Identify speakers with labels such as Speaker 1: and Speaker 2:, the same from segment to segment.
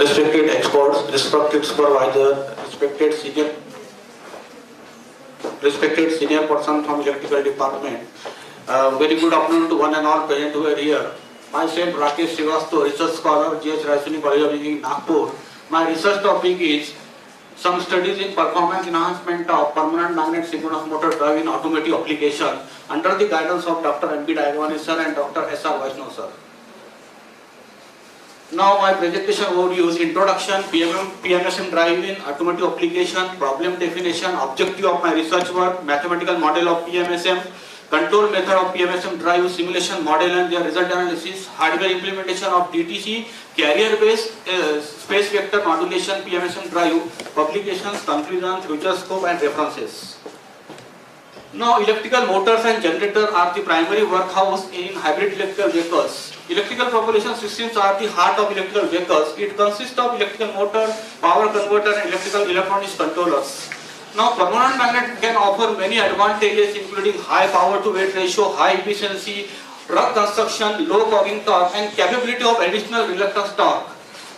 Speaker 1: respected experts, respected supervisor, respected senior person from electrical department. Very good afternoon to one and all present who are here. Myself Rakesh Srivastava, research scholar, GH Raisoni College of Engineering, Nagpur. My research topic is some studies in performance enhancement of permanent magnet synchronous motor drive in automotive application under the guidance of Dr. M.B. Dayagwani sir and Dr. S.R. Vaishnav sir. Now my presentation overview is introduction, PMSM drive in automotive application, problem definition, objective of my research work, mathematical model of PMSM, control method of PMSM drive, simulation model and their result analysis, hardware implementation of DTC, carrier based space vector modulation PMSM drive, publications, conclusions, future scope and references. Now electrical motors and generator are the primary workhouse in hybrid electrical vehicles. Electrical propulsion systems are the heart of electrical vehicles. It consists of electrical motor, power converter and electrical electronics controllers. Now permanent magnet can offer many advantages including high power to weight ratio, high efficiency, rough construction, low cogging torque and capability of additional reluctance torque.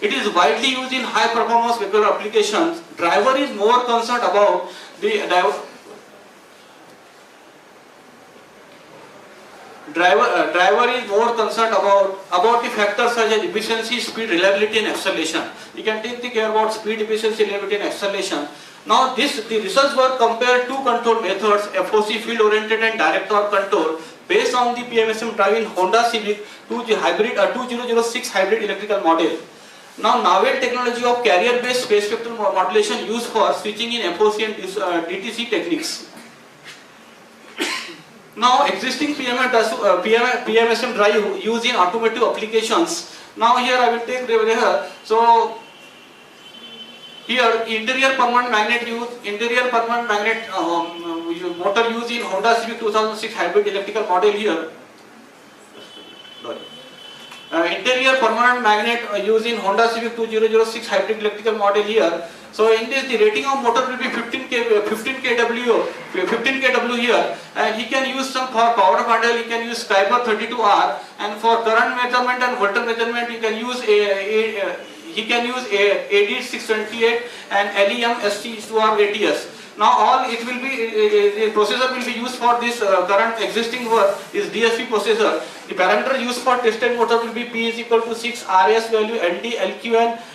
Speaker 1: It is widely used in high performance vehicle applications. Driver is more concerned about the driver is more concerned about the factors such as efficiency, speed, reliability and acceleration. You can take the care about speed, efficiency, reliability and acceleration. Now the research work compared two control methods, FOC field oriented and direct torque control based on the PMSM drive in Honda Civic 2006 hybrid electrical model. Now novel technology of carrier based space vector modulation used for switching in FOC and DTC techniques. Now existing PMSM drive used in automotive applications. Now here I will take here. So here interior permanent magnet motor used in Honda Civic 2006 hybrid electrical model here. Interior permanent magnet used in Honda Civic 2006 hybrid electrical model here. So in this the rating of motor will be 15 kW here, and he can use some for power bundle, he can use Skyber 32R, and for current measurement and voltage measurement he can use AD 628 and LEM ST2R ATS. Now all it will be the processor will be used for this current existing work is DSP processor. The parameter used for tested motor will be P is equal to 6 RS value, LD, LQ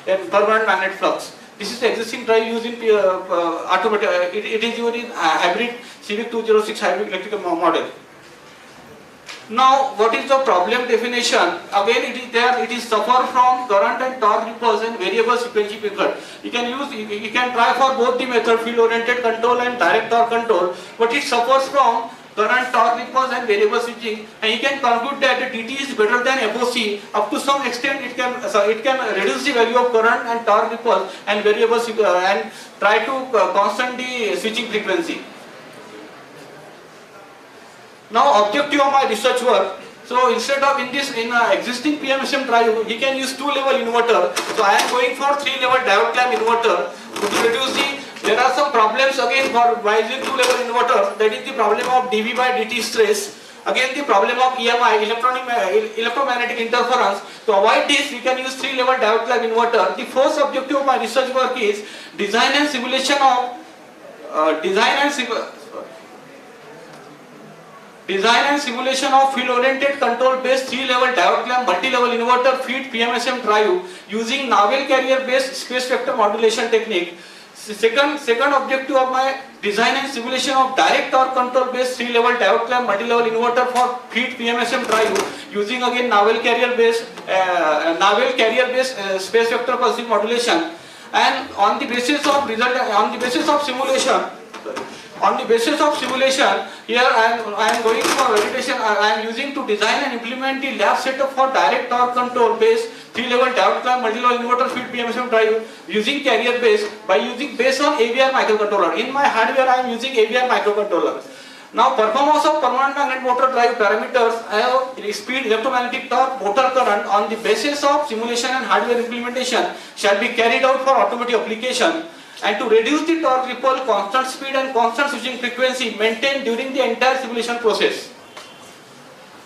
Speaker 1: and permanent magnet flux. This is the existing drive used in automotive. It is used in hybrid Civic 206 hybrid electrical model. Now, what is the problem definition? Again, it is there. It is suffer from current and torque ripples and variable frequency pickup. You can try for both the method, field oriented control and direct torque control, but it suffers from current, torque ripples and variable switching, and you can conclude that DT is better than FOC. Up to some extent, it can reduce the value of current and torque ripples and variable and try to constant the switching frequency. Now, objective of my research work. So instead of in existing PMSM drive, he can use 2-level inverter. So I am going for 3-level diode clamp inverter to reduce the. There are some problems again for using 2-level inverter. That is the problem of dV by dt stress. Again the problem of EMI, electromagnetic interference. To avoid this, we can use 3-level diode clamp inverter. The first objective of my research work is design and simulation of field-oriented control-based 3-level diode clamp multi-level inverter feed PMSM drive using novel carrier-based space vector modulation technique. Second objective of my design and simulation of direct torque control-based 3-level diode clamp multi-level inverter for feed PMSM drive using again novel carrier-based space vector pulsing modulation. And on the basis of simulation, here I am going for validation. I am using to design and implement the lab setup for direct torque control based 3-level diode clamp multi-level inverter feed PMSM drive using carrier based based on AVR microcontroller. In my hardware, I am using AVR microcontroller. Now, performance of permanent magnet motor drive parameters have speed, electromagnetic torque, motor current on the basis of simulation and hardware implementation shall be carried out for automotive application. And to reduce the torque ripple, constant speed and constant switching frequency maintained during the entire simulation process.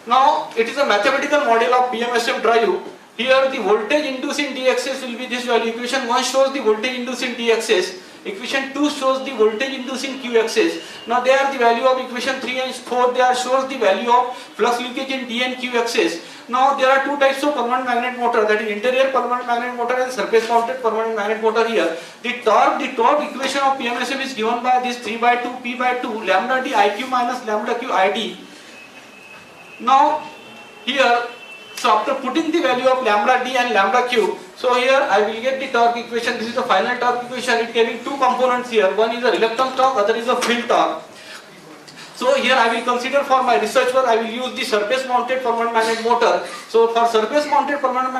Speaker 1: Now, it is a mathematical model of PMSM drive Here the voltage induced in d-axis will be this value. Equation 1 shows the voltage induced in d-axis. Equation 2 shows the voltage induced in q-axis. Now there the value of equation 3 and 4 there shows the value of flux linkage in d and q-axis. Now there are two types of permanent magnet motor, that is interior permanent magnet motor and surface mounted permanent magnet motor here. The torque equation of PMSM is given by this 3 by 2 P by 2 lambda d IQ minus lambda q ID. Now here, so after putting the value of lambda d and lambda q, so here I will get the torque equation. This is the final torque equation. It having two components here. One is a reluctance torque, other is a field torque. So here I will consider for my research work, I will use the surface mounted permanent magnet motor. So for surface mounted permanent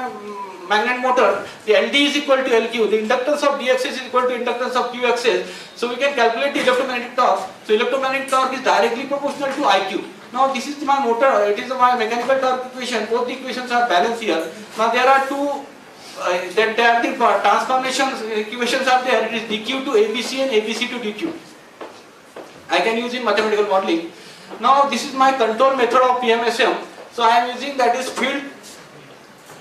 Speaker 1: magnet motor, the LD is equal to LQ. The inductance of D axis is equal to inductance of Q axis. So we can calculate the electromagnetic torque. So electromagnetic torque is directly proportional to IQ. Now this is my motor, it is my mechanical torque equation. Both the equations are balanced here. Now there are two, the transformation equations are there. It is dq to ABC and ABC to dq. I can use in mathematical modeling. Now this is my control method of PMSM. So I am using that is field.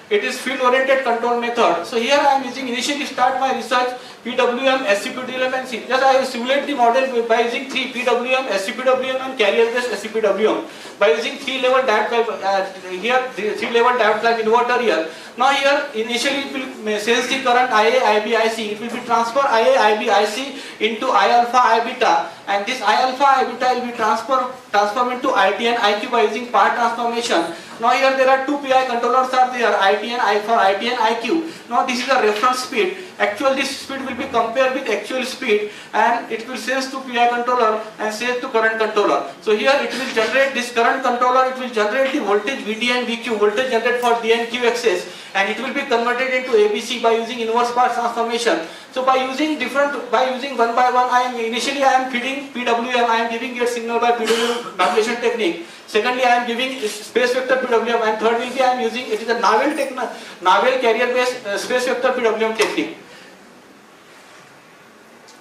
Speaker 1: It is field oriented control method. So here I am using initially start my research PWM, SCPWM and C. Just I will simulate the model by using 3 PWM, SCPWM and carrier based SCPWM. By using 3 level diode here 3 level diode type inverter here. Now here initially it will sense the current IA, IB, IC. It will be transfer IA, IB, IC into I alpha, I beta, and this I alpha, I beta will be transformed into IT and IQ by using part transformation. Now here there are two PI controllers are there, IT and I for IT and IQ. Now this is a reference speed. Actual this speed will be compared with actual speed and it will sense to PI controller and sense to current controller. So here it will generate this current controller, it will generate the voltage VD and VQ, voltage generated for D and Q axis, and it will be converted into ABC by using inverse part transformation. So by using one by one, I am feeding PWM, I am giving gate signal by PWM modulation technique. Secondly, I am giving space vector PWM, and third will be I am using, it is a Navel carrier based space vector PWM technique.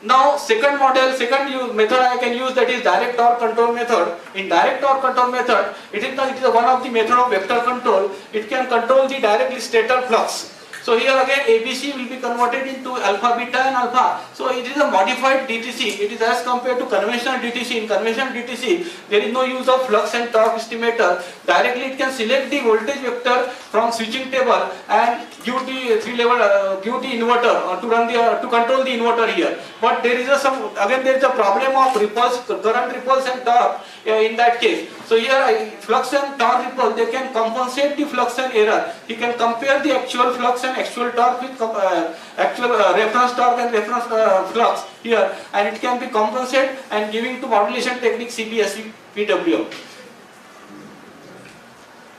Speaker 1: Now second method I can use, that is direct torque control method. In direct torque control method, it is one of the method of vector control. It can control the directly stator flux. So here again ABC will be converted into alpha, beta and alpha. So it is a modified DTC. It is as compared to conventional DTC. In conventional DTC, there is no use of flux and torque estimator. Directly it can select the voltage vector from switching table and give the give the inverter to control the inverter here. But there is there is a problem of current repulse and torque in that case. So here flux and torque repulse, they can compensate the flux and error. You can compare the actual flux and actual torque with actual reference torque and reference flux here, and it can be compensated and giving to modulation technique CBSE PWM.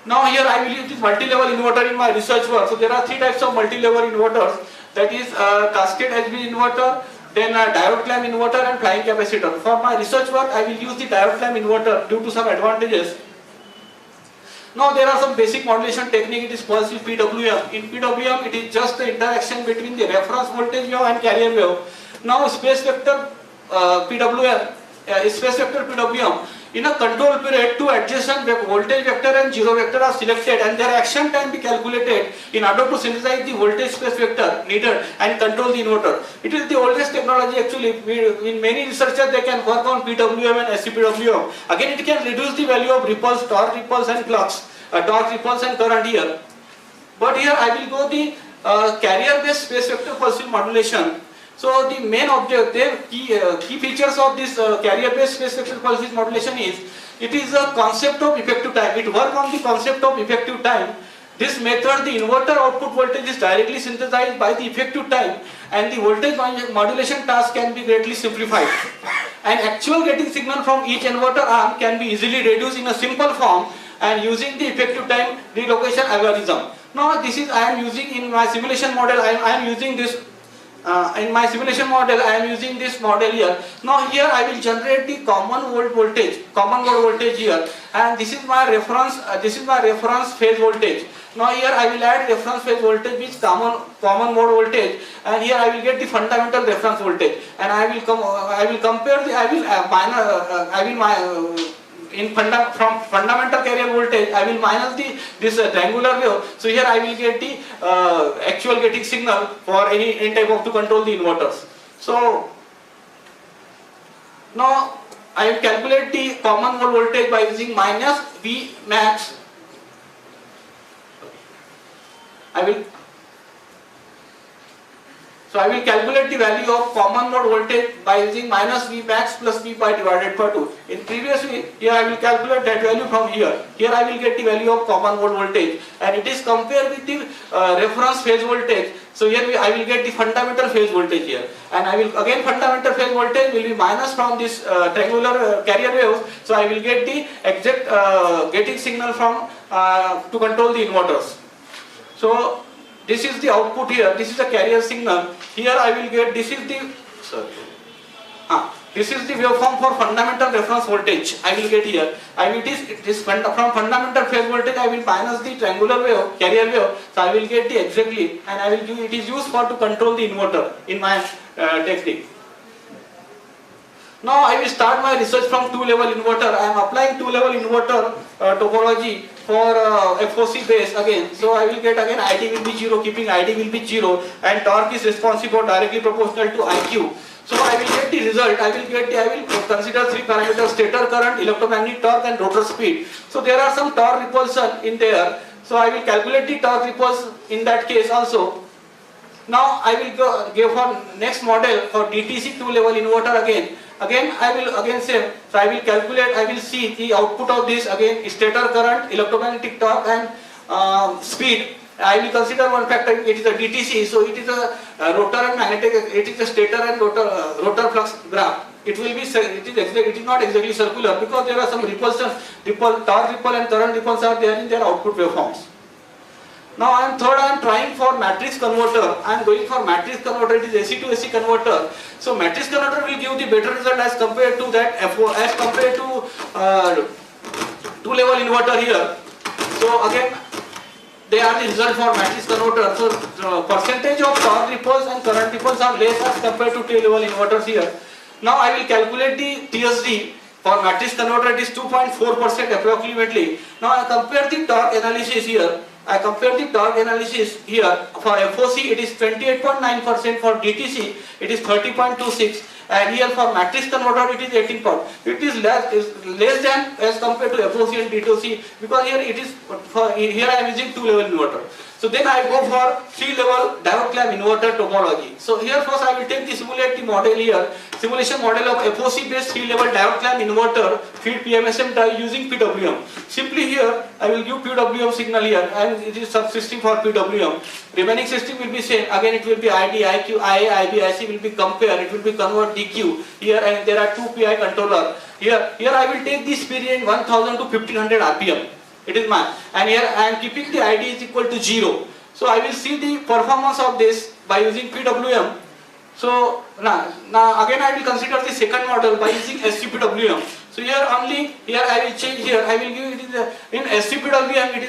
Speaker 1: Now here I will use this multi-level inverter in my research work. So there are three types of multi-level inverters, that is cascade HV inverter, then diode clamp inverter and flying capacitor. For my research work I will use the diode clamp inverter due to some advantages. Now there are some basic modulation technique. It is pulse with PWM. In PWM it is just the interaction between the reference voltage wave and carrier wave. Now space vector PWM, space vector PWM. In a control period, two adjacent voltage vector and zero vector are selected and their action time be calculated in order to synthesize the voltage space vector needed and control the inverter. It is the oldest technology actually. In many researchers they can work on PWM and SCPWM. Again it can reduce the value of repulse, torque repulse and flux, torque repulse and current here. But here I will go the carrier based space vector pulse field modulation. So the main objective, key features of this carrier-based space vector pulse width modulation is, it is a concept of effective time. It works on the concept of effective time. This method, the inverter output voltage is directly synthesized by the effective time, and the voltage modulation task can be greatly simplified. And actual getting signal from each inverter arm can be easily reduced in a simple form and using the effective time relocation algorithm. Now this is I am using in my simulation model. I am using this. In my simulation model, I am using this model here. Now here I will generate the common mode voltage here, and this is my reference. This is my reference phase voltage. Now here I will add reference phase voltage with common mode voltage, and here I will get the fundamental reference voltage, and I will compare the from fundamental carrier voltage, I will minus this triangular wave. So here I will get the actual getting signal for any n type of to control the inverters. So now I will calculate the common mode voltage by using minus V max. I will calculate the value of common mode voltage by using minus V max plus V pi divided by 2. In previously, here I will calculate that value from here. Here I will get the value of common mode voltage, and it is compared with the reference phase voltage. So here I will get the fundamental phase voltage here, and I will again fundamental phase voltage will be minus from this triangular carrier waves. So I will get the exact getting signal from to control the inverters. So this is the output here. This is the carrier signal. Here I will get this is the this is the waveform for fundamental reference voltage. I will get here. I will from fundamental phase voltage. I will minus the triangular wave carrier wave. So I will get the exactly, and I will give it is used for to control the inverter in my technique. Now I will start my research from two-level inverter. I am applying two-level inverter topology for FOC base again. So I will get again ID will be 0, keeping ID will be 0, and torque is responsive or directly proportional to IQ. So I will get the result. I will consider three parameters: stator current, electromagnetic torque, and rotor speed. So there are some torque repulsion in there. So I will calculate the torque repulsion in that case also. Now I will go for next model for DTC two-level inverter again. Again I will say, so I will calculate, I will see the output of this again: stator current, electromagnetic torque, and speed. I will consider one factor. It is a DTC, so it is a rotor and magnetic. It is a stator and rotor flux graph. It is not exactly circular because there are some torque ripple and current ripples are there in their output waveforms. Now I am trying for matrix converter. I am going for matrix converter. It is AC to AC converter. So matrix converter will give the better result as compared to that as compared to two-level inverter here. So again, they are the result for matrix converter. So percentage of torque ripples and current ripples are less as compared to two-level inverters here. Now I will calculate the TSD for matrix converter. It is 2.4% approximately. Now I compare the torque analysis here. For FOC it is 28.9%, for DTC it is 30.26%, and here for matrix converter it is 18%. It is less than as compared to FOC and DTC, because here I am using two-level inverter. So then I go for three-level diode clamp inverter topology. So here first I will take the simulation model here. Simulation model of FOC based three-level diode clamp inverter feed PMSM drive using PWM. Simply here I will give PWM signal here, and it is subsystem for PWM. Remaining system will be same. Again it will be ID, IQ, IA, IB, IC will be compare. It will be convert DQ here, and there are two PI controller. Here I will take the speed range 1000 to 1500 RPM. It is mine, and here I am keeping the ID is equal to 0. So I will see the performance of this by using PWM. So now again I will consider the second model by using SCPWM. So here I will change here. I will give it in SCPWM. It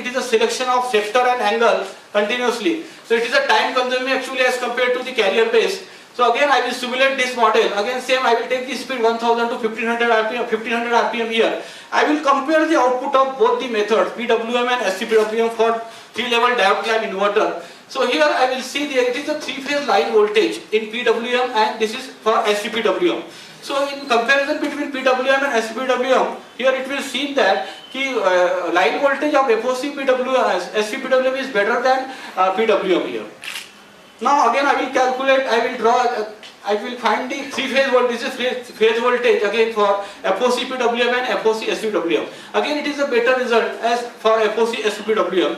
Speaker 1: is a selection of sector and angle continuously. So it is a time consuming actually as compared to the carrier base. So again I will simulate this model. Again same, I will take the speed 1000 to 1500 RPM here. I will compare the output of both the methods, PWM and SCPWM, for three-level diode clamp inverter. So here I will see it is a three-phase line voltage in PWM, and this is for SCPWM. So in comparison between PWM and SCPWM, here it will seem that line voltage of FOC SCPWM is better than PWM here. Now again I will calculate, I will find the three-phase voltage. This is phase voltage again for FOC PWM and FOC SCPWM. Again it is a better result as for FOC SCPWM.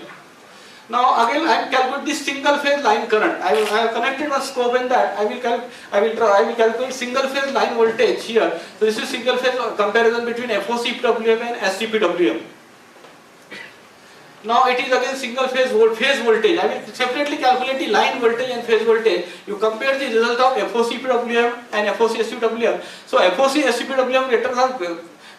Speaker 1: Now again I will calculate the single phase line current. I have connected one scope in that. I will calculate single phase line voltage here. So this is single phase comparison between FOC PWM and SCPWM. Now it is again single phase voltage. I will separately calculate the line voltage and phase voltage. You compare the result of FOC PWM and FOC SCPWM. So FOC SCPWM returns are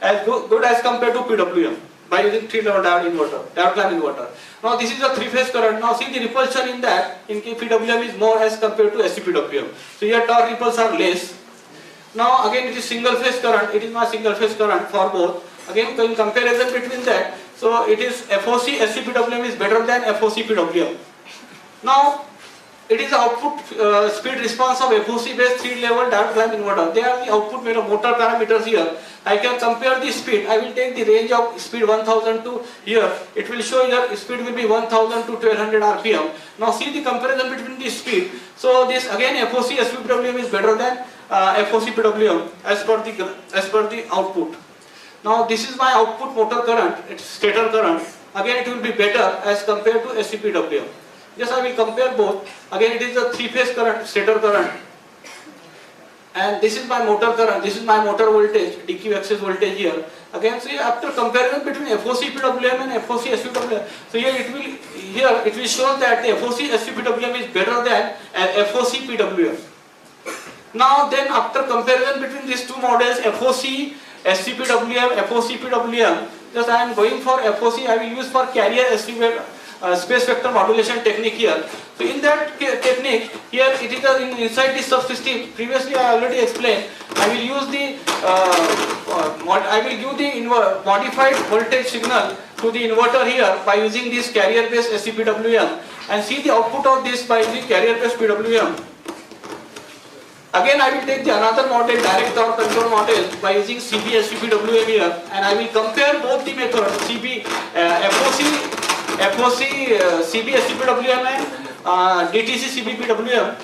Speaker 1: as good as compared to PWM by using three-level diode clamp inverter. Now this is a three-phase current. Now see the repulsion in that in PWM is more as compared to SCPWM. So here torque ripples are less. Now again it is single phase current, it is my single phase current for both. Again in comparison between that, so it is FOC SCPWM is better than FOC PWM. Now it is the output speed response of FOC based 3-level direct clamp inverter. They are the output motor parameters here. I can compare the speed. I will take the range of speed 1000 to here. It will show here speed will be 1000 to 1200 RPM. Now see the comparison between the speed. So this again FOC SCPWM is better than FOC PWM as per the output. Now this is my output motor current, it's stator current. Again it will be better as compared to SCPWM. Just I will compare both. Again it is a 3-phase current, stator current. And this is my motor current, this is my motor voltage, DQ axis voltage here. Again see after comparison between FOC PWM and FOC SCPWM. So here it will show that the FOC SCPWM is better than FOC PWM. Now then after comparison between these two models, FOC SCPWM, FOC PWM, just I am going for FOC, I will use for carrier space vector modulation technique here. So in that technique, here it is inside the subsystem. Previously I already explained. I will use the give the modified voltage signal to the inverter here by using this carrier based SCPWM and see the output of this by the carrier based PWM. Again I will take the another model, direct torque control model, by using CB SCPWM here, and I will compare both the methods FOC CB SCPWM and DTC CB PWM.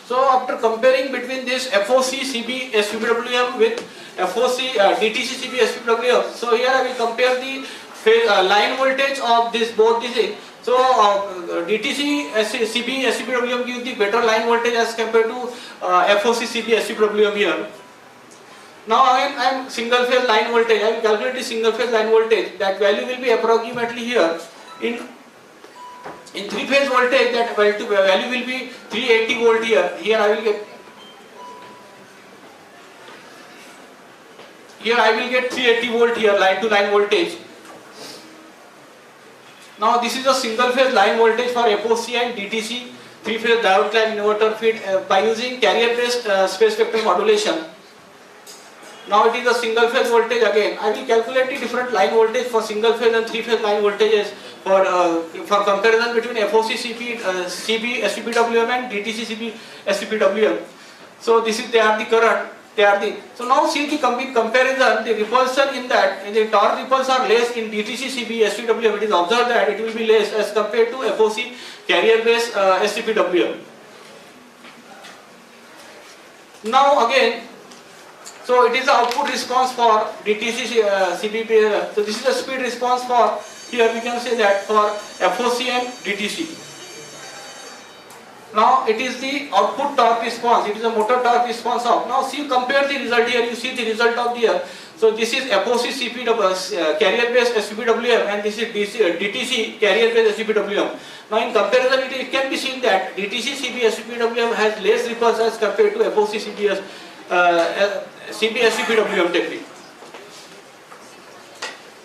Speaker 1: So after comparing between this FOC CB SCPWM with FOC DTC CB SCPWM, so here I will compare the line voltage of both these. So DTC CB SCPWM gives the better line voltage as compared to FOC CB SCPWM here. Now I am single phase line voltage. I will calculate the single phase line voltage. That value will be approximately here in 3-phase voltage, that value will be 380 volt here. Here I will get 380 volt here, line to line voltage. Now this is a single phase line voltage for FOC and DTC 3-phase diode clamp inverter feed by using carrier based space vector modulation. Now it is a single phase voltage again. I will calculate the different line voltage for single phase and 3-phase line voltages for comparison between FOC CB SCPWM and DTC CB SCPWM. So they are the current. So now see the comparison, the repulsion in that, the torque ripples are less in DTC CB SCPWM. It is observed that it will be less as compared to FOC carrier based SCPWM. Now again, so it is the output response for DTC CB. So this is the speed response for, here we can say that for FOC and DTC. Now it is the output torque response, it is a motor torque response of. Now see, compare the result here, you see the result of the, so this is FOC carrier based SCPWM and this is DTC carrier based SCPWM. Now in comparison it can be seen that DTC CB SCPWM has less ripples as compared to FOC CB SCPWM technique.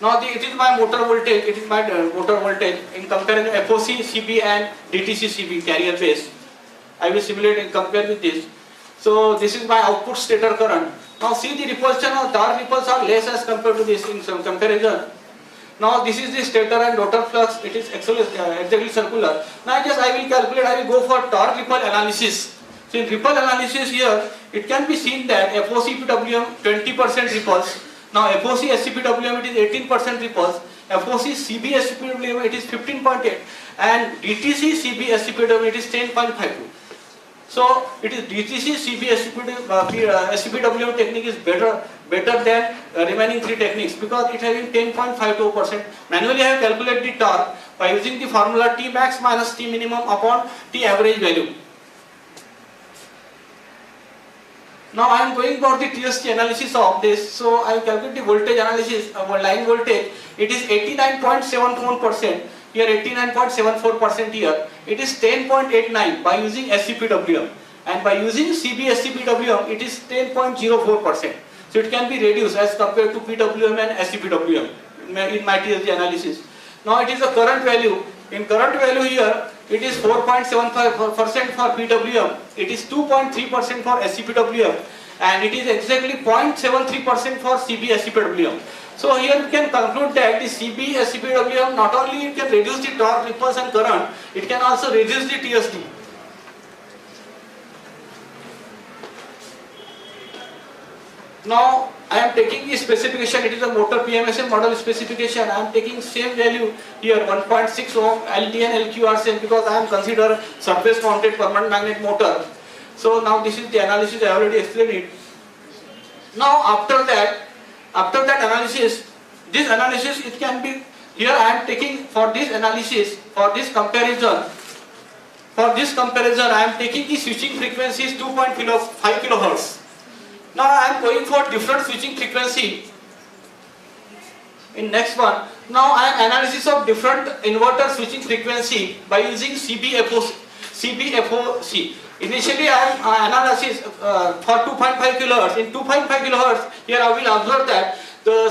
Speaker 1: Now it is my motor voltage, in comparison FOC CB and DTC CB carrier base. I will simulate and compare with this. So this is my output stator current. Now see the repulsion of torque ripples are less as compared to this in some comparison. Now this is the stator and rotor flux, it is exactly circular. Now I will calculate, I will go for torque ripple analysis. So in ripple analysis here, it can be seen that FOC PWM 20% ripples. Now FOC SCPWM it is 18% ripples, FOC CB SCPWM it is 15.8 and DTC CB SCPWM it is 10.52. So it is DTC CB SCPWM technique is better than remaining 3 techniques because it having 10.52%. Manually I have calculated the torque by using the formula T max minus T minimum upon T average value. Now I am going for the TST analysis of this. So I calculate the voltage analysis, line voltage. It is 89.71%. Here 89.74% here. It is 10.89 by using SCPWM. And by using CB SCPWM, it is 10.04%. So it can be reduced as compared to PWM and SCPWM in my TST analysis. Now it is the current value. In current value here, it is 4.75% for PWM, it is 2.3% for SCPWM, and it is exactly 0.73% for CB SCPWM. So here we can conclude that the CB SCPWM not only it can reduce the torque, ripples and current, it can also reduce the TSD. Now I am taking the specification, it is a motor PMSM model specification. I am taking same value here 1.6 ohm LD and LQ are same because I am consider surface mounted permanent magnet motor. So now this is the analysis, I already explained it. Now after that analysis, this analysis it can be, here I am taking for this analysis, for this comparison I am taking the switching frequencies 2.5 kHz. Now I am going for different switching frequency. In next one, now I am analysis of different inverter switching frequency by using CBFOC. Initially I am analysis for 2.5 kHz. In 2.5 kHz, here I will observe that the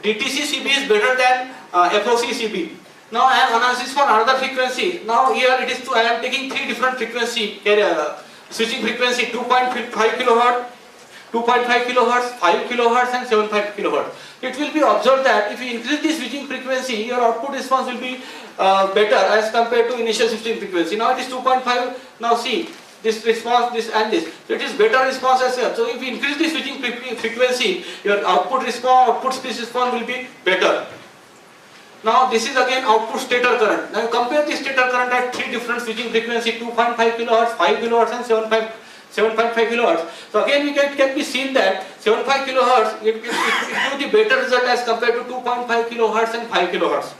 Speaker 1: DTC CB is better than FOC CB. Now I am analysis for another frequency. Now here it is I am taking three different frequency area. Switching frequency 2.5 kHz, 2.5 kHz, 5 kHz and 7.5 kHz. It will be observed that if you increase the switching frequency, your output response will be better as compared to initial switching frequency. Now it is 2.5, now see this response, this and this. So it is better response as well. So if you increase the switching frequency, your output speed response will be better. Now this is again output stator current. Now you compare the stator current at three different switching frequency 2.5 kHz, 5 kHz and 7.5 kHz. So again it can be seen that 7.5 kHz it gives the better result as compared to 2.5 kHz and 5 kHz.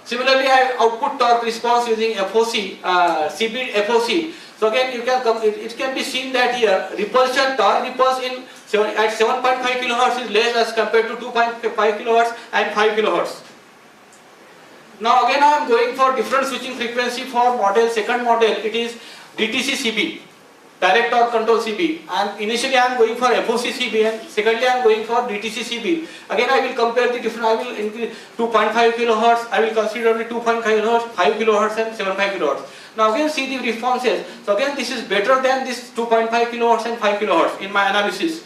Speaker 1: Similarly, I have output torque response using FOC, CB FOC. So again it can be seen that here repulsion torque repulse at 7.5 kHz is less as compared to 2.5 kHz and 5 kHz. Now again I am going for different switching frequency for second model it is DTC CB, direct torque control CB, and initially I am going for FOC CB and secondly I am going for DTC CB. Again I will compare the different, I will increase 2.5 kHz, I will consider the 2.5 kHz, 5 kHz and 7.5 kHz. Now again see the responses. So again this is better than this 2.5 kHz and 5 kHz in my analysis.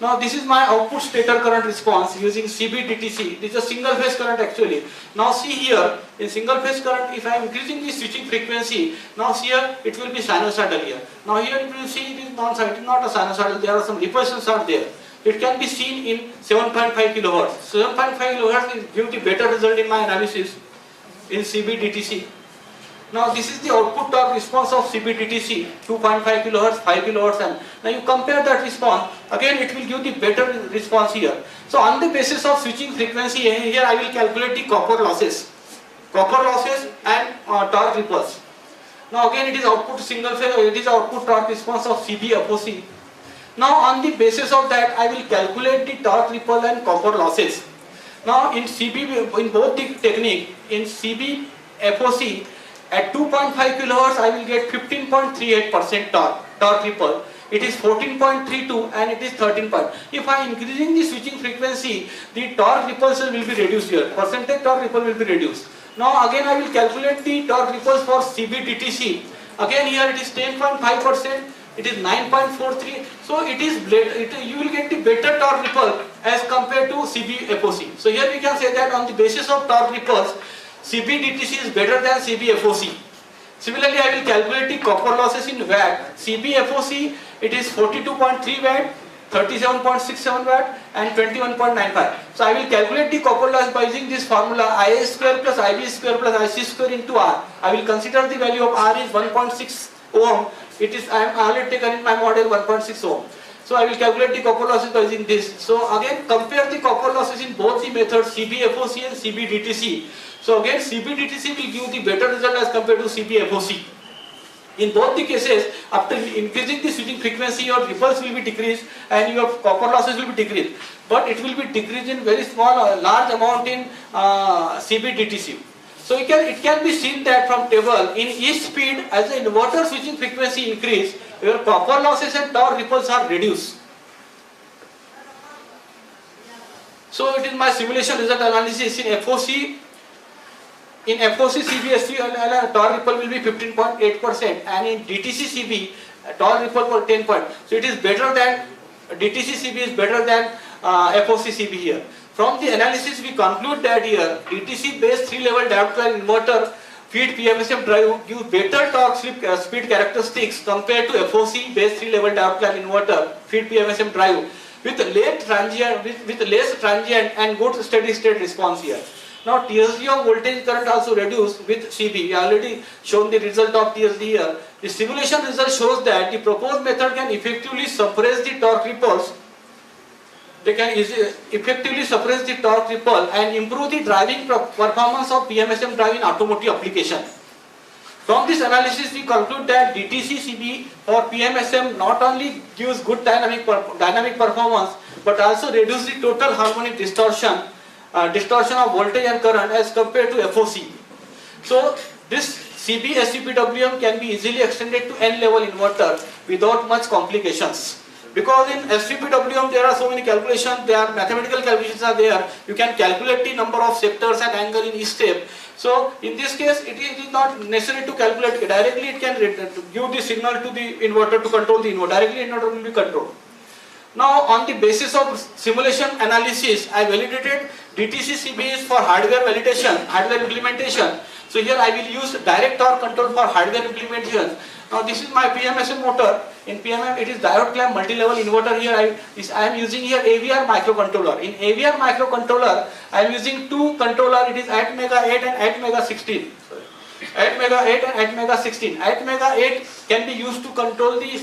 Speaker 1: Now this is my output stator current response using CB-DTC. This is a single phase current actually. Now see here, in single phase current if I am increasing the switching frequency, now here it will be sinusoidal here. Now here you will see it is non-sinusoidal, not a sinusoidal, there are some repulsions are there. It can be seen in 7.5 kHz. 7.5 kHz will give the better result in my analysis in CB-DTC. Now this is the output torque response of CB-DTC, 2.5 kHz, 5 kHz and now you compare that response, again it will give the better response here. So on the basis of switching frequency here I will calculate the copper losses and torque repulse. Now again it is output single phase, it is output torque response of CB-FOC. Now on the basis of that I will calculate the torque ripple and copper losses. Now in both the technique, in CB-FOC at 2.5 kHz I will get 15.38% torque ripple. It is 14.32 and it is 13. If I am increasing the switching frequency, the torque repulsion will be reduced here. Percentage torque ripple will be reduced. Now again I will calculate the torque ripples for CB-DTC. Again here it is 10.5%, it is 9.43. So you will get the better torque ripple as compared to CB-FOC. So here we can say that on the basis of torque ripples, CB-DTC is better than CB-FOC. Similarly, I will calculate the copper losses in watt. CB-FOC it is 42.3 watt, 37.67 watt and 21.95. So I will calculate the copper loss by using this formula IA square plus IB square plus IC square into R. I will consider the value of R is 1.6 ohm. It is I am already taken in my model 1.6 ohm. So I will calculate the copper losses by using this. So again compare the copper losses in both the methods CB-FOC and CB-DTC. So again CB-DTC will give the better result as compared to CB-FOC In both the cases, after increasing the switching frequency, your ripples will be decreased and your copper losses will be decreased. But it will be decreased in very small or large amount in CBDTC. So it can be seen that from table, in each speed, as the inverter switching frequency increase, your copper losses and torque ripples are reduced. So it is my simulation result analysis in FOC. In FOC CBSC, torque ripple will be 15.8%, and in DTC CB, torque ripple for 10 point. So it is better than DTC CB is better than FOC CB here. From the analysis, we conclude that here DTC based 3-level diode clamp inverter feed PMSM drive give better torque speed characteristics compared to FOC based 3-level diode clamp inverter feed PMSM drive with less transient and good steady state response here. Now TSD of voltage current also reduced with CB. We already shown the result of TSD here. The simulation result shows that the proposed method can effectively suppress the torque ripples. They can effectively suppress the torque ripple and improve the driving performance of PMSM drive in automotive application. From this analysis, we conclude that DTC CB or PMSM not only gives good dynamic performance, but also reduce the total harmonic distortion of voltage and current as compared to FOC. So this CB SCPWM can be easily extended to N-level inverter without much complications. Because in SCPWM there are so many calculations, mathematical calculations are there. You can calculate the number of sectors and angle in each step. So in this case, it is not necessary to calculate directly. It can give the signal to the inverter to control the inverter. Directly inverter will be controlled. Now on the basis of simulation analysis, I validated DTC CBs for hardware validation, hardware implementation. So here I will use direct torque control for hardware implementation. Now this is my PMSM motor. In PMM it is diode clamp multi-level inverter. Here I am using here AVR microcontroller. In AVR microcontroller I am using two controller. It is ATmega8 and ATmega16. 8mega8 and 8mega16. 8mega8 can be used to control the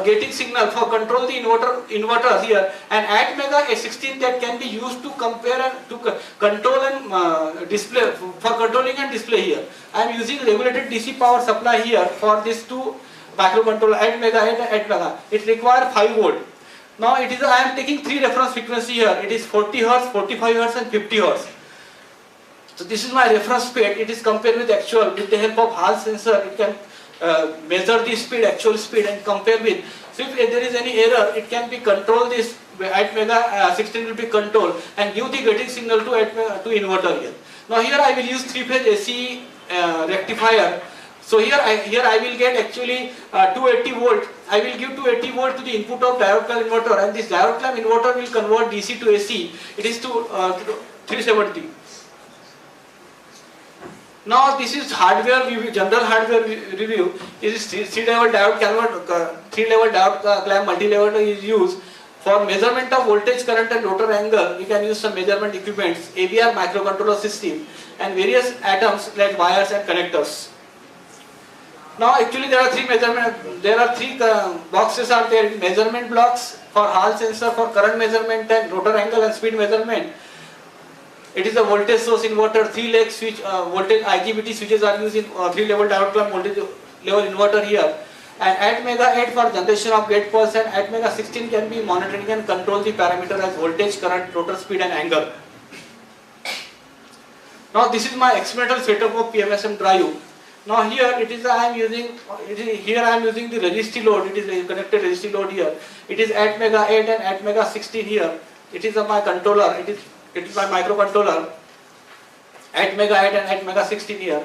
Speaker 1: gating signal for control the inverter here, and 8mega16 that can be used to compare and to control and display for controlling and display here. I am using regulated DC power supply here for these two microcontroller 8mega8 and 8mega. It requires 5 volt. Now I am taking 3 reference frequency here. It is 40 Hz, 45 Hz and 50 Hz. So this is my reference speed. It is compared with actual. With the help of Hall sensor, it can measure the speed, actual speed, and compare with. So if there is any error, it can be controlled. This 8mega16 will be controlled and give the gating signal to inverter here. Now here I will use 3-phase AC rectifier. So here I will get actually 280 volt. I will give 280 volt to the input of diode clamp inverter, and this diode clamp inverter will convert DC to AC. It is to 370. Now this is hardware review, general hardware review. This is 3-level diode clamp multi-level is used for measurement of voltage, current and rotor angle. We can use some measurement equipments, AVR microcontroller system, and various atoms like wires and connectors. Now actually there are three boxes are there. Measurement blocks for Hall sensor for current measurement and rotor angle and speed measurement. It is a voltage source inverter, 3-leg switch, voltage IGBT switches are used in 3-level diode clamp voltage level inverter here. And 8mega8 for generation of gate pulse, and 8mega16 can be monitoring and control the parameter as voltage, current, rotor speed and angle. Now this is my experimental setup of PMSM drive. Now here I am using the resistor load. It is a connected resistor load here. It is 8mega8 and 8mega16 here. It is my controller. It is my microcontroller, 8mega8 and 8mega16 here.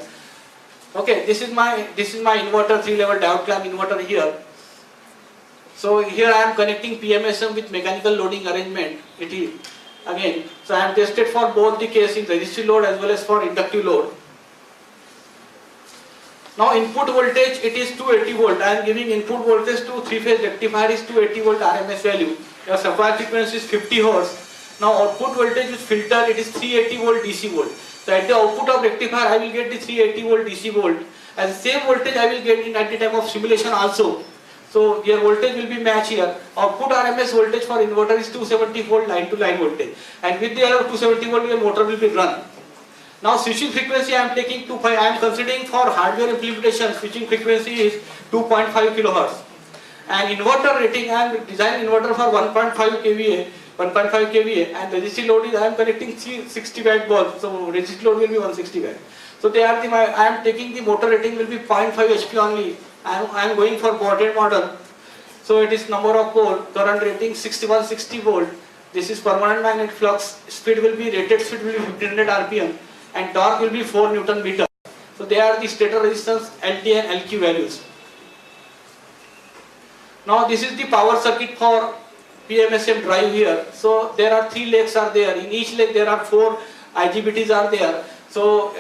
Speaker 1: Okay, this is my inverter, 3-level diode clamp inverter here. So here I am connecting PMSM with mechanical loading arrangement. It is again. So I am tested for both the case in resistor load as well as for inductive load. Now input voltage, it is 280 volt. I am giving input voltage to 3-phase rectifier is 280 volt RMS value. Your supply frequency is 50 Hz. Now output voltage with filter, it is 380 volt DC volt. So at the output of rectifier I will get the 380 volt DC volt, and same voltage I will get in at the time of simulation also. So your voltage will be matched here. Output RMS voltage for inverter is 270 volt line to line voltage, and with the help of 270 volt your motor will be run. Now switching frequency I am taking 2.5. I am considering for hardware implementation switching frequency is 2.5 kilohertz. And inverter rating, I am designing inverter for 1.5 kVA, 1.5 kVA, and resistive load is I am connecting 60 watt bulb, so resistive load will be 160 watt. So they are I am taking the motor rating will be 0.5 HP only. I am going for boarded model. So it is number of pole, current rating 6160 volt. This is permanent magnetic flux. Speed will be rated speed will be 1500 RPM, and torque will be 4 Newton meter. So they are the stator resistance, LT and LQ values. Now this is the power circuit for PMSM drive here. So there are 3 legs are there. In each leg there are 4 IGBTs are there. So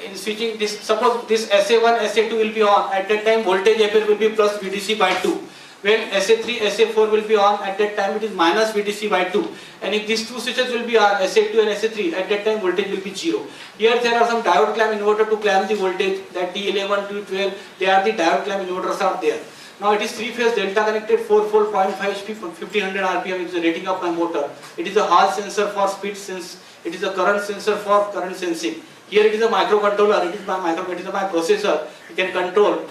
Speaker 1: in switching this, suppose this SA1, SA2 will be on. At that time voltage ampere will be plus VDC by 2. When SA3, SA4 will be on, at that time it is minus VDC by 2. And if these 2 switches will be on, SA2 and SA3, at that time voltage will be 0. Here there are some diode clamp inverter to clamp the voltage, that D11, D12, they are the diode clamp inverters are there. Now it is 3-phase delta connected 4-pole 0.5 HP 1500 RPM is the rating of my motor. It is a Hall sensor for speed sense. It is a current sensor for current sensing. Here it is a microcontroller. It is my processor. You can control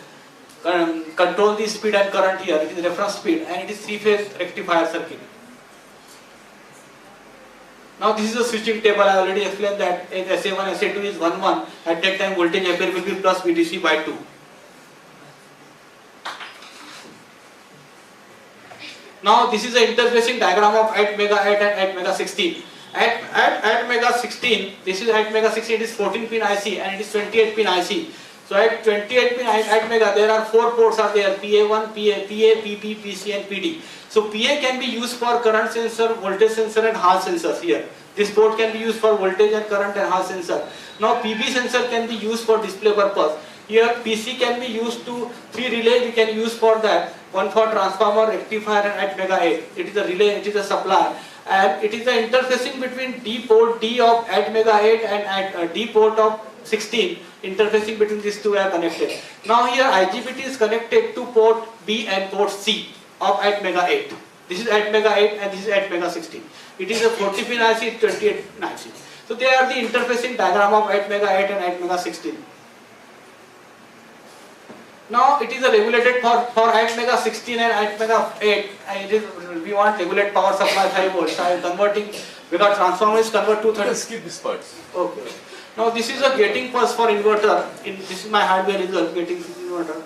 Speaker 1: the speed and current here. It is reference speed, and it is 3-phase rectifier circuit. Now this is a switching table. I already explained that SA1, SA2 is 1-1. At that time voltage ampere will be plus VDC by 2. Now this is the interfacing diagram of 8 mega 8 and 8 mega 16. At mega 16, this is at mega 16, it is 14 pin IC and it is 28 pin IC. So at 28 pin at mega there are 4 ports are there, PA1, PA, PP, PC and PD. So PA can be used for current sensor, voltage sensor and Hall sensors here. This port can be used for voltage and current and Hall sensor. Now PB sensor can be used for display purpose. Here PC can be used to 3 relay we can use for that. One for transformer, rectifier and at mega 8. It is a relay, it is a supply. And it is the interfacing between D port D of at mega 8 and at D port of 16. Interfacing between these two are connected. Now here IGBT is connected to port B and port C of at mega 8. This is at mega 8 and this is at mega 16. It is a 40 pin IC, 28 pin IC. So they are the interfacing diagram of at mega 8 and at mega 16. Now it is a regulated for at mega 16 and at mega 8. We want regulate power supply 5 volts. I am converting because transformer is convert 230.
Speaker 2: Skip this part.
Speaker 1: Okay. Now this is a gating pulse for inverter. This is my hardware result getting inverter.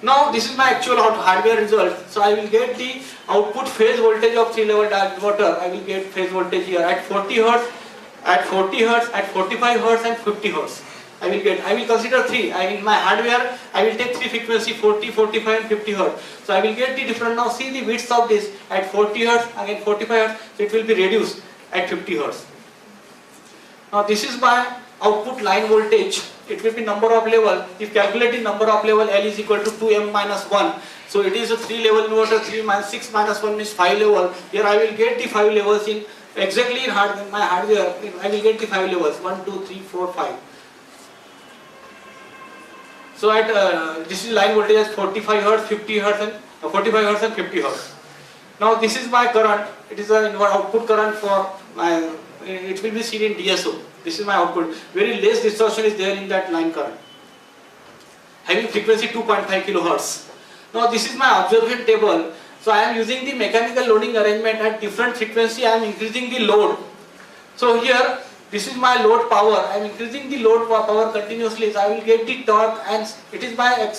Speaker 1: Now this is my actual hardware result. So I will get the output phase voltage of 3-level inverter. I will get phase voltage here at 40 Hz, at 40 Hz, at 45 Hz and 50 Hz. I will consider 3. In my hardware, I will take 3 frequency 40, 45 and 50 Hz. So I will get the different. Now see the widths of this at 40 Hz, again 45 Hz. So it will be reduced at 50 Hz. Now this is my output line voltage. It will be number of level. If calculating number of level, L is equal to 2m minus 1. So it is a 3-level inverter. 6 minus 1 means 5 level. Here I will get the 5 levels in exactly in my hardware. I will get the 5 levels 1, 2, 3, 4, 5. So at this is line voltage as 45 Hz, 50 Hz and 45 Hz and 50 Hz. Now this is my current. It is an output current for my. It will be seen in DSO. This is my output. Very less distortion is there in that line current. Having frequency 2.5 kHz. Now this is my observation table. So I am using the mechanical loading arrangement at different frequency. I am increasing the load. So here. This is my load power. I am increasing the load power continuously. So I will get the torque, and it is my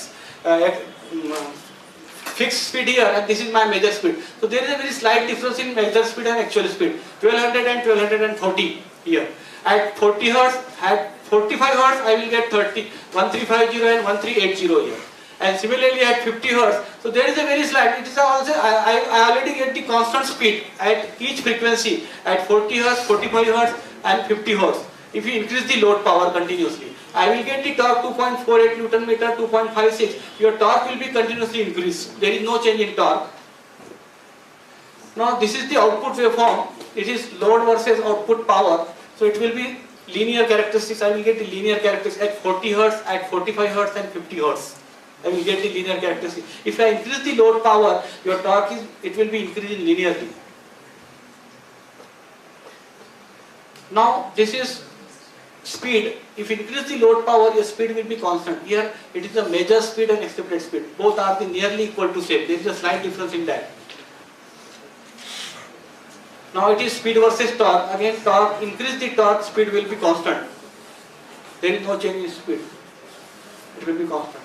Speaker 1: fixed speed here, and this is my measure speed. So there is a very slight difference in measure speed and actual speed. 1200 and 1240 here. At 40 Hz, at 45 Hz, I will get 1350 and 1380 here. And similarly at 50 Hz, so there is a very slight. It is also I already get the constant speed at each frequency at 40 Hz, 45 Hz. And 50 Hz. If you increase the load power continuously, I will get the torque 2.48 Newton meter, 2.56. Your torque will be continuously increased. There is no change in torque. Now this is the output waveform. It is load versus output power. So it will be linear characteristics. I will get the linear characteristics at 40 Hz, at 45 Hz and 50 Hz. I will get the linear characteristics. If I increase the load power, your torque it will be increasing linearly. Now this is speed, if you increase the load power, your speed will be constant. Here it is the measured speed and accepted speed. Both are the nearly equal to same. There is a slight difference in that. Now it is speed versus torque. Again, torque, increase the torque, speed will be constant. There is no change in speed. It will be constant.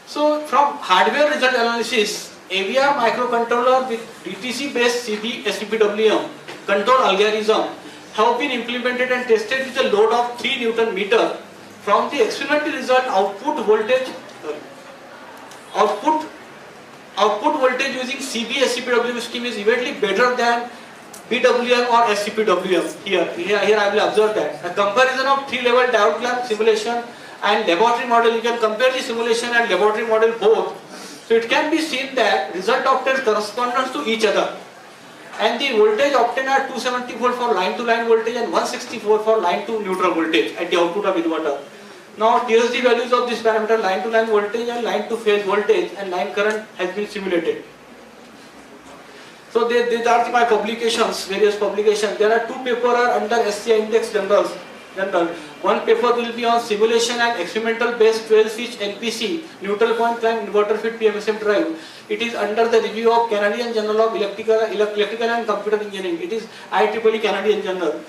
Speaker 1: So from hardware result analysis, AVR microcontroller with DTC based CB SCPWM control algorithm have been implemented and tested with a load of 3 Newton meter. From the experimental result, output voltage using CB SCPWM scheme is eventually better than PWM or SCPWM. Here I will observe that. A comparison of 3-level diode clamp simulation and laboratory model, you can compare the simulation and laboratory model both. So it can be seen that result obtained corresponds to each other. And the voltage obtained are 270 volt for line to line voltage and 164 for line to neutral voltage at the output of inverter. Now TSD values of this parameter, line to line voltage and line to phase voltage and line current has been simulated. So these are my publications, various publications. There are 2 papers are under SCI Index Journal. One paper will be on simulation and experimental based 12-switch NPC neutral point clamp inverter fit PMSM drive. It is under the review of Canadian Journal of Electrical and Computer Engineering. It is IEEE Canadian Journal.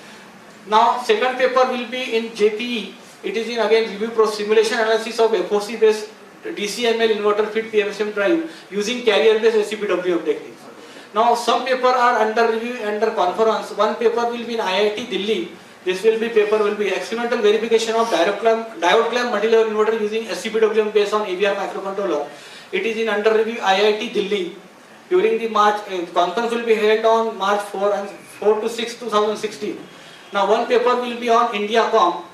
Speaker 1: Now second paper will be in JPE. It is in again review pro simulation analysis of FOC based DCML inverter fit PMSM drive using carrier based SCPWM techniques. Now some paper are under review under conference. One paper will be in IIT Delhi. This paper will be experimental verification of diode clamp multi-level inverter using SCPWM based on AVR microcontroller. It is in under review IIT Delhi. During the March conference will be held on March 4 to 6, 2016. Now one paper will be on IndiaCom.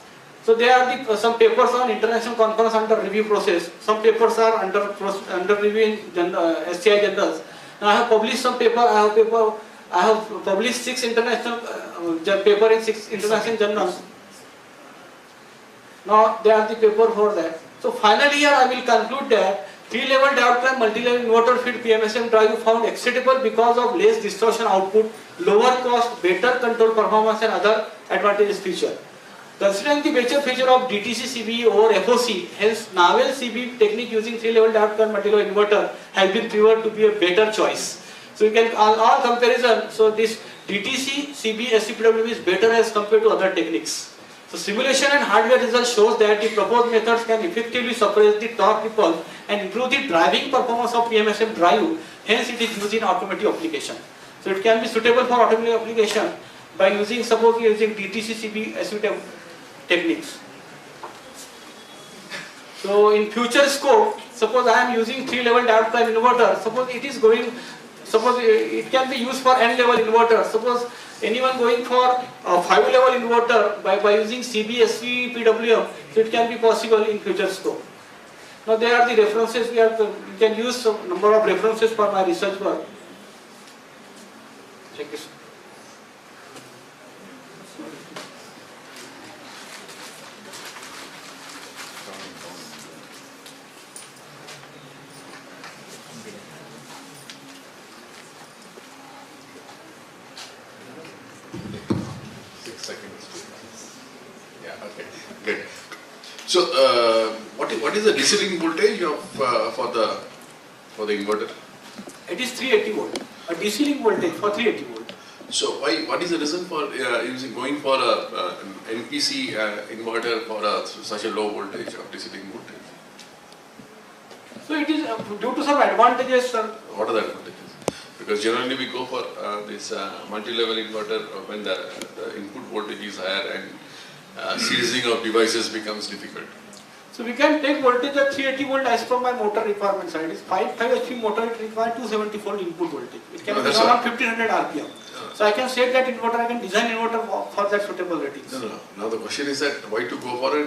Speaker 1: So there are some papers on international conference under review process. Some papers are under review in SCI journals. Now I have published some paper. I have published 6 international paper in 6 international journals. Now they are the paper for that. So finally here I will conclude that 3-level diode clamp multi-level inverter fit PMSM drive found acceptable because of less distortion output, lower cost, better control performance and other advantageous feature. Considering the better feature of DTC CB over FOC, hence novel CB technique using 3-level diode clamp multi-level inverter has been proven to be a better choice. So you can all comparison. So this DTC CB SCPWM is better as compared to other techniques. So simulation and hardware results shows that the proposed methods can effectively suppress the torque ripple and improve the driving performance of PMSM drive. Hence it is used in automotive application. So it can be suitable for automotive application by using DTC CB SCPWM techniques. So in future scope, suppose I am using 3-level diode clamp inverter. Suppose it can be used for n-level inverter. Suppose anyone going for a 5-level inverter by using CB SCPWM, so it can be possible in future scope. Now there are the references. You can use some number of references for my research work. Check this.
Speaker 2: So, what is the DC-link voltage of for the inverter?
Speaker 1: It is 380 volt. A DC-link voltage for 380 volt.
Speaker 2: So, what is the reason for going for a NPC inverter for such a low voltage of DC-link voltage?
Speaker 1: So it is due to some advantages, sir.
Speaker 2: What are the advantages? Because generally we go for this multi-level inverter when the input voltage is higher and seizing of devices becomes difficult.
Speaker 1: So we can take voltage at 380 volt as per my motor requirement side. It is 5 HP motor, it requires 270 volt input voltage. It can be around 1500 RPM. So I can set that inverter, I can design inverter for that suitable ratings.
Speaker 2: No. Now the question is that why to go for a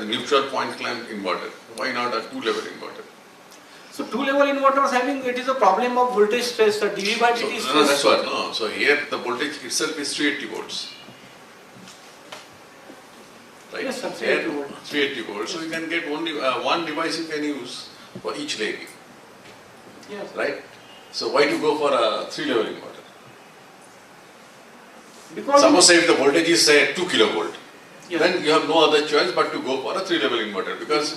Speaker 2: neutral point clamp inverter? Why not a 2-level inverter?
Speaker 1: So 2-level inverters it is a problem of voltage stress, the dV by dt stress.
Speaker 2: No, that's what. No. So here the voltage itself is 380 volts. Right?
Speaker 1: Yes, sir, 380 volts.
Speaker 2: 380 volts. So you can get only one device you can use for each leg.
Speaker 1: Yes.
Speaker 2: Right? So why to go for a 3-level inverter?
Speaker 1: Because
Speaker 2: suppose say if the voltage is say 2 kilovolt,
Speaker 1: Yeah.
Speaker 2: then you have no other choice but to go for a 3-level inverter because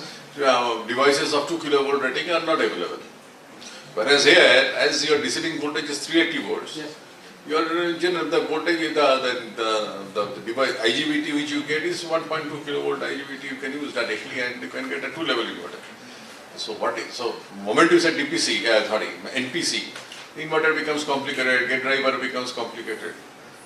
Speaker 2: devices of 2 kilovolt rating are not available. Whereas here, as your DC voltage is 380 volts,
Speaker 1: Yes.
Speaker 2: your the voltage, the device IGBT which you get is 1.2 kilovolt IGBT. You can use that actually, and you can get a 2-level inverter. So moment you said DPC, NPC, inverter becomes complicated, gate driver becomes complicated.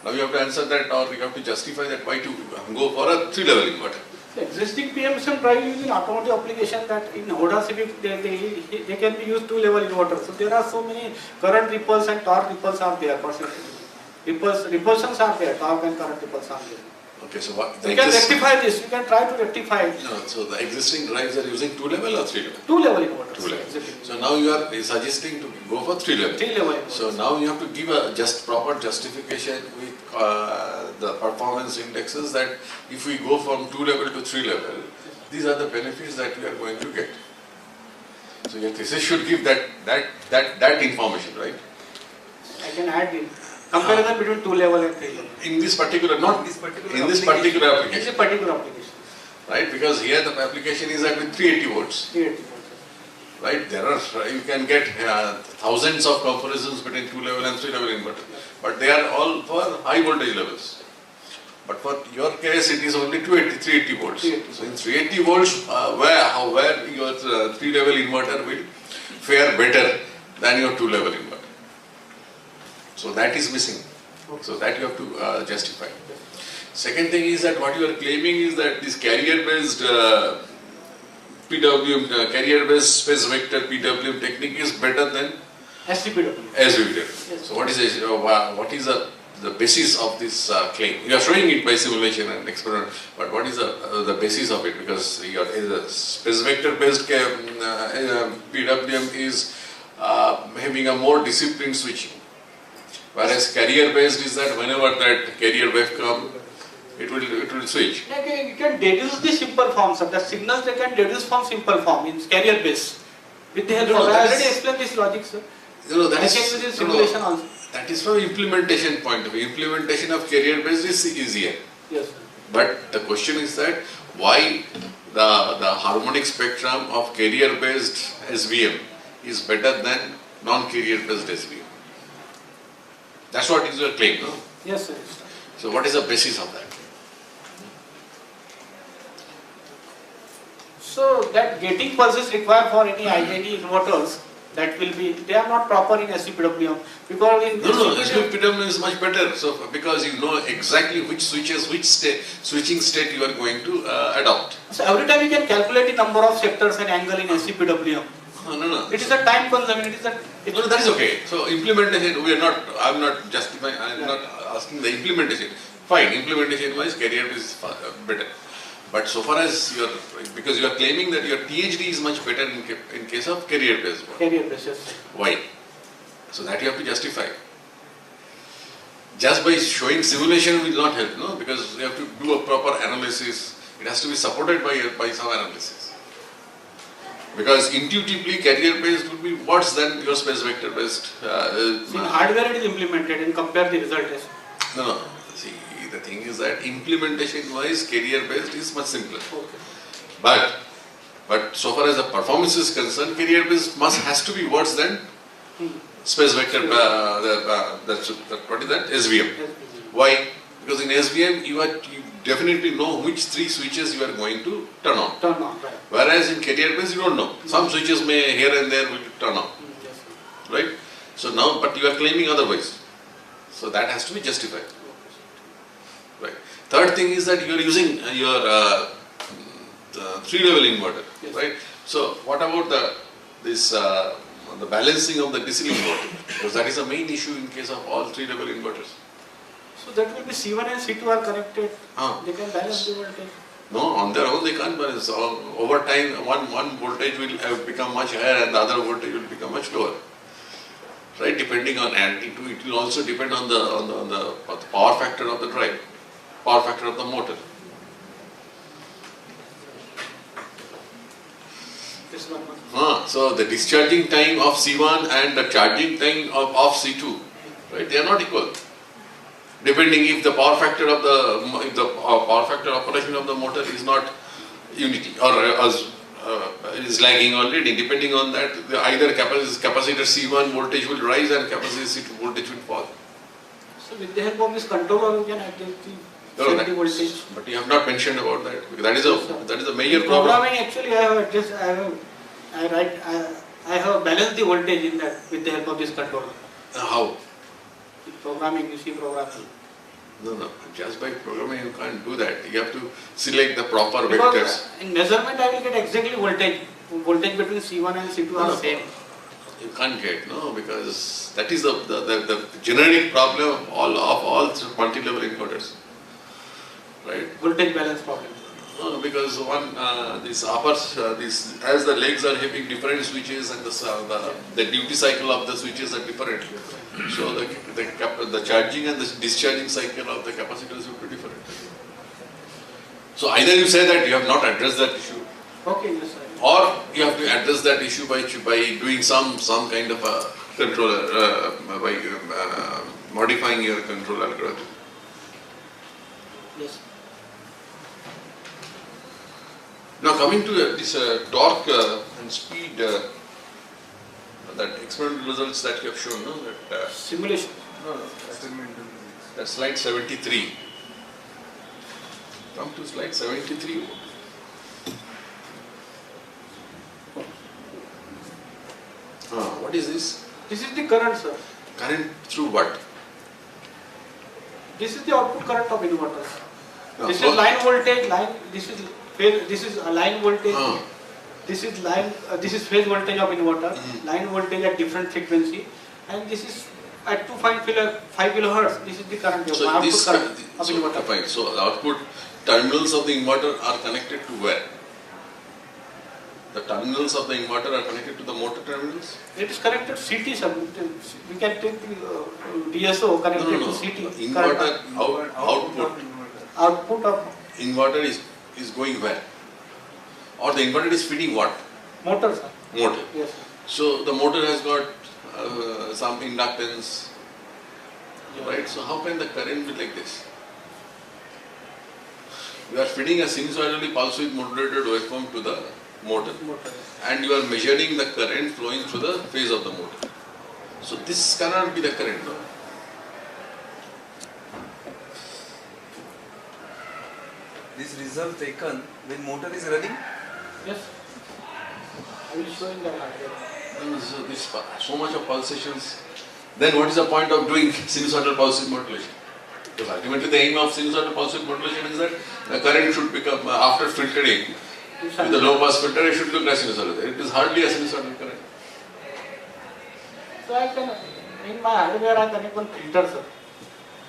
Speaker 2: Now you have to answer that, or you have to justify that why to go for a 3-level inverter.
Speaker 1: The existing PMSM drive using automotive application that in Honda Civic they can be used 2-level inverters. So there are so many current ripples and torque ripples are there. Repulsions are there, torque and current ripples are there.
Speaker 2: Okay, so what?
Speaker 1: You can rectify this. You can try to rectify it.
Speaker 2: No, so the existing drives are using 2-level or 3-level?
Speaker 1: 2-level inverters.
Speaker 2: 2-level.
Speaker 1: Exactly.
Speaker 2: So now you are suggesting to go for 3-level.
Speaker 1: 3-level inverters.
Speaker 2: So now you have to give a proper justification with the performance indexes that if we go from 2-level to 3-level, these are the benefits that we are going to get. So your thesis should give that information, right?
Speaker 1: I can add in comparison between 2-level and 3-level.
Speaker 2: In this particular, not
Speaker 3: this particular
Speaker 2: in this particular
Speaker 1: In
Speaker 2: application,
Speaker 1: this particular application.
Speaker 2: right? Because here the application is at with 380 volts.
Speaker 1: 380 volts.
Speaker 2: Right, there are, you can get thousands of comparisons between 2-level and 3-level inverter, but they are all for high voltage levels. But for your case, it is only 380 volts.
Speaker 1: 380.
Speaker 2: So in 380 volts, where your 3-level inverter will fare better than your 2-level inverter. So that is missing. So that you have to justify. Second thing is that what you are claiming is that this carrier-based PWM, carrier-based space vector PWM technique is better than
Speaker 1: SVPW.
Speaker 2: SVPW.
Speaker 1: Yes.
Speaker 2: So what is the basis of this claim? You are showing it by simulation and experiment, but what is the basis of it? Because your space vector-based PWM is having a more disciplined switching, whereas carrier-based is that whenever that carrier wave comes, it will switch.
Speaker 1: You can deduce the simple forms of the signals. They can deduce from simple form in carrier base. With the help
Speaker 2: No,
Speaker 1: of I
Speaker 2: that
Speaker 1: already
Speaker 2: is-
Speaker 1: explained this logic, sir.
Speaker 2: That
Speaker 1: I
Speaker 2: is
Speaker 1: can use in simulation also.
Speaker 2: That is from implementation point of view. Implementation of carrier-based is easier.
Speaker 1: Yes.
Speaker 2: But the question is that why the harmonic spectrum of carrier-based SVM is better than non-carrier-based SVM. That's what is your claim, no?
Speaker 1: Yes, sir. Yes, sir.
Speaker 2: So what is the basis of that?
Speaker 1: So that gating pulses required for any inverters that will be, they are not proper in SVPWM because in
Speaker 2: No, SVPWM is much better. So because you know exactly which switches, which switching state you are going to adopt.
Speaker 1: So every time you can calculate the number of sectors and angle in SVPWM.
Speaker 2: No.
Speaker 1: It is a time consuming.
Speaker 2: No, that is okay. So implementation, I'm not justifying, I'm not asking the implementation. Fine, implementation wise, carrier is better. But so far as because you are claiming that your THD is much better in case of carrier based one.
Speaker 1: Carrier base, yes.
Speaker 2: Why? So that you have to justify. Just by showing simulation will not help, no? Because you have to do a proper analysis. It has to be supported by some analysis. Because intuitively carrier based would be worse than your space vector based.
Speaker 1: In hardware it is implemented and compare the result.
Speaker 2: No. See, the thing is that implementation wise carrier based is much simpler.
Speaker 1: Okay.
Speaker 2: But so far as the performance is concerned, carrier based has to be worse than space vector. What is that? SVM. Why? Because in SVM you definitely know which 3 switches you are going to turn on.
Speaker 1: Turn on, right.
Speaker 2: Whereas in carrier based you don't know. Some switches may here and there will turn on.
Speaker 1: Yes.
Speaker 2: Right? So now, but you are claiming otherwise. So that has to be justified. Right. Third thing is that you are using your 3-level inverter.
Speaker 1: Yes.
Speaker 2: Right? So what about the balancing of the DC inverter? Because that is the main issue in case of all 3-level inverters.
Speaker 1: So that will be C1 and C2 are connected. They can balance the voltage.
Speaker 2: No, on their own they can't balance. So over time, one voltage will become much higher and the other voltage will become much lower. Right? Depending on, and it will also depend on the power factor of the drive, power factor of the motor.
Speaker 1: This one.
Speaker 2: So the discharging time of C1 and the charging time of C2, right? They are not equal. depending if the power factor of power factor operation of the motor is not unity or is lagging or leading. Depending on that, either capacitor C1 voltage will rise and capacitor C2 voltage will fall.
Speaker 1: So with the help of this controller, we can adjust the
Speaker 2: No,
Speaker 1: safety voltage.
Speaker 2: but you have not mentioned about that. Because that is a major
Speaker 1: In
Speaker 2: problem.
Speaker 1: programming, actually, I have balanced the voltage in that with the help of this controller.
Speaker 2: How?
Speaker 1: In programming, you see programming.
Speaker 2: No. Just by programming you can't do that. You have to select the proper
Speaker 1: Because
Speaker 2: vectors.
Speaker 1: in measurement, I will get exactly voltage. Voltage between C1 and C2 are
Speaker 2: No.
Speaker 1: same.
Speaker 2: You can't get, no, because that is the generic problem of all multi-level inverters. Right?
Speaker 1: Voltage balance problem.
Speaker 2: No, because as the legs are having different switches and the duty cycle of the switches are different. So the charging and the discharging cycle of the capacitors will be different. So either you say that you have not addressed that issue,
Speaker 1: Okay, yes, sir.
Speaker 2: or you have to address that issue by doing some kind of a controller, by modifying your control algorithm.
Speaker 1: Yes.
Speaker 2: Now coming to this torque and speed, that experimental results that you have shown, no?
Speaker 1: Simulation.
Speaker 2: That's slide 73. Come to slide 73. What is this?
Speaker 1: This is the current, sir.
Speaker 2: Current through what?
Speaker 1: This is the output current of inverter.
Speaker 2: No,
Speaker 1: This
Speaker 2: flow-
Speaker 1: is line voltage. This is phase. This is a line voltage.
Speaker 2: Ah.
Speaker 1: This is line. This is phase voltage of inverter.
Speaker 2: Mhm.
Speaker 1: Line voltage at different frequency, and this is at 2.5 kilohertz. This is the current.
Speaker 2: So
Speaker 1: output
Speaker 2: this,
Speaker 1: current of
Speaker 2: so,
Speaker 1: inverter.
Speaker 2: fine. So the output terminals of the inverter are connected to where? The terminals of the inverter are connected to the motor terminals?
Speaker 1: It is connected CT, sir. We can take the DSO connected to CT.
Speaker 2: Inverter output.
Speaker 1: Output of
Speaker 2: Inverter is going where? Or the inverter is feeding what?
Speaker 1: motor, sir.
Speaker 2: Motor.
Speaker 1: Yes, sir.
Speaker 2: So the motor has got some inductance, right? So how can the current be like this? You are feeding a sinusoidally pulse width modulated waveform to the motor,
Speaker 1: Motor.
Speaker 2: and you are measuring the current flowing through the phase of the motor. So this cannot be the current, no?
Speaker 3: This result taken when motor is running.
Speaker 1: Yes. I will show in the
Speaker 2: So this so much of pulsations. Then what is the point of doing sinusoidal pulse width modulation? Because ultimately the aim of sinusoidal pulse width modulation is that the current should become, after filtering, with the low pass filter, it should look like sinusoidal. It is hardly a sinusoidal current.
Speaker 1: So I can, in my hardware, I connect one filter, sir,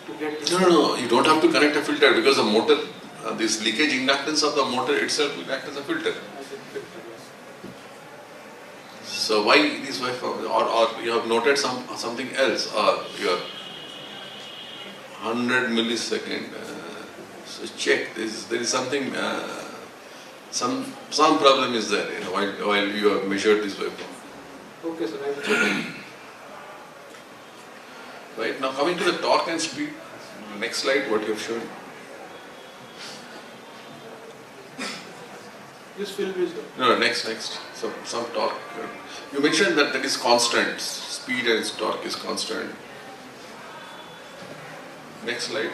Speaker 1: to get this.
Speaker 2: No, you don't have to connect a filter because the motor, this leakage inductance of the motor itself will act as a filter.
Speaker 1: I said filter, yes.
Speaker 2: So why this waveform? Or you have noted something else, or your 100 millisecond. So check this. There is something. Some problem is there, while you have measured this waveform.
Speaker 1: Okay, sir, I will check.
Speaker 2: Right now, coming to the torque and speed. Next slide, what you have shown.
Speaker 1: This will be, sir.
Speaker 2: No, next. Some torque. You mentioned that is constant. Speed and torque is constant. Next slide.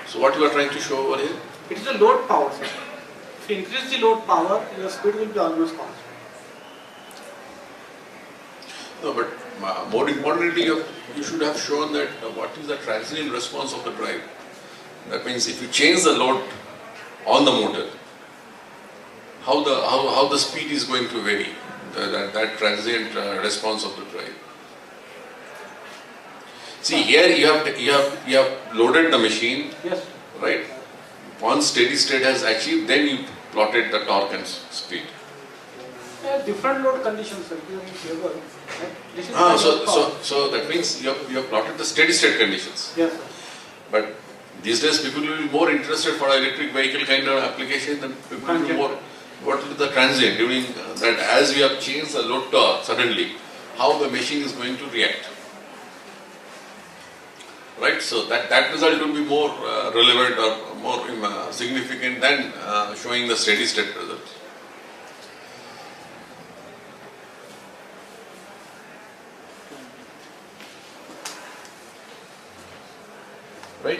Speaker 2: So what you are trying to show over here?
Speaker 1: It is the load power, sir. If you increase the load power, your speed will be almost constant.
Speaker 2: No, but more importantly, you should have shown that what is the transient response of the drive. That means if you change the load on the motor, how the speed is going to vary, that transient response of the drive. See, here you have loaded the machine,
Speaker 1: Yes.
Speaker 2: right? Once steady state has achieved, then you plotted the torque and speed.
Speaker 1: Different load conditions, sir. Here in table, right? This is the load power.
Speaker 2: So that means you have plotted the steady state conditions.
Speaker 1: Yes, sir.
Speaker 2: But these days people will be more interested for electric vehicle kind of application than people will be
Speaker 1: Transient.
Speaker 2: more. What is the transient during that as we have changed the load torque suddenly, how the machine is going to react. right? So that result will be more relevant or more significant than showing the steady state result. Right?